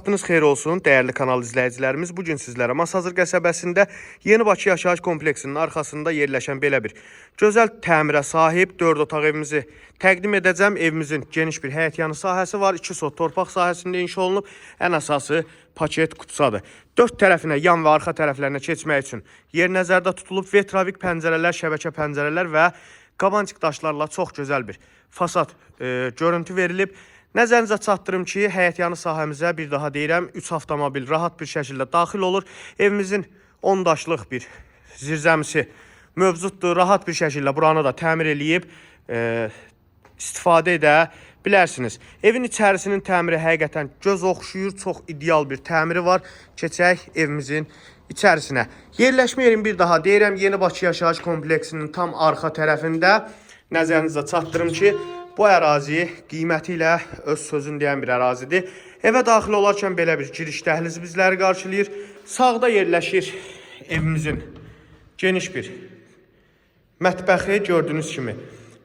Vaxtınız xeyir olsun, dəyərli kanal izləyicilərimiz. Bugün sizlərə Masazır qəsəbəsində Yeni Bakı yaşayış kompleksinin arxasında yerləşən belə bir gözəl təmirə sahib 4 otaq evimizi təqdim edəcəm. Evimizin geniş bir həyətyanı sahəsi var. 2 sot torpaq sahəsində inşa olunub. Ən əsası paket kutusadır. 4 tərəfinə, yan və arxa tərəflərinə keçmək üçün yer nəzərdə tutulub. Vetravik pəncərələr, şəbəkə pəncərələr və qabancıq daşlarla çox gözəl bir fasad görüntü verilib. Nəzərinizə çatdırım ki, həyətyanı sahəmizə bir daha deyirəm, 3 avtomobil rahat bir şəkildə daxil olur. Evimizin 10 daşlıq bir zirzəmisi mövcuddur. Rahat bir şəkildə buranı da təmir eləyib istifadə edə bilərsiniz. Evin içərisinin təmiri həqiqətən göz oxşuyur, çox ideal bir təmiri var. Keçək evimizin içərisinə. Yerləşmə yerim bir daha deyirəm, Yeni Bakı yaşayış kompleksinin tam arxa tərəfində. Nəzərinizə çatdırım ki, bu ərazi qiyməti ilə öz sözünü deyən bir ərazidir. Evə daxil olarkən belə bir giriş dəhlizi bizləri qarşılayır. Sağda yerləşir evimizin geniş bir mətbəxi. Gördüyünüz kimi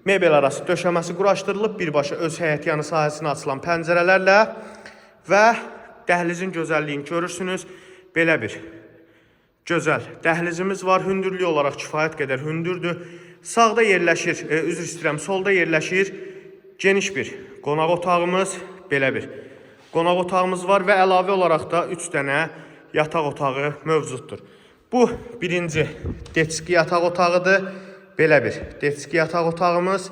mebel arası döşəməsi quraşdırılıb. Birbaşa öz həyətyanı sahəsinə açılan pəncərələrlə və dəhlizin gözəlliyini görürsünüz. Belə bir gözəl dəhlizimiz var. Hündürlük olaraq kifayət qədər hündürdür. Sağda yerləşir, üzr istəyirəm, solda yerləşir geniş bir qonaq otağımız, belə bir qonaq otağımız var və əlavə olaraq da 3 dənə yataq otağı mövcuddur. Bu birinci detski yataq otağıdır. Belə bir detski yataq otağımız.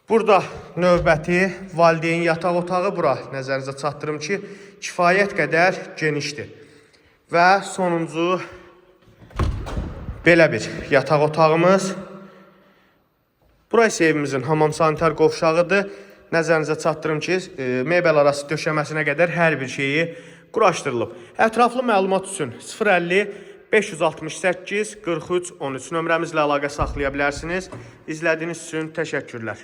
Burada növbəti valideyn yataq otağı. Bura nəzərinizə çatdırım ki, kifayət qədər genişdir. Və sonuncu belə bir yataq otağımız. Bura isə evimizin hamam sanitar qovşağıdır. Nəzərinizə çatdırım ki, mebel arası döşəməsinə qədər hər bir şeyi quraşdırılıb. Ətraflı məlumat üçün 050 568 43 13 nömrəmizlə əlaqə saxlaya bilərsiniz. İzlədiyiniz üçün təşəkkürlər.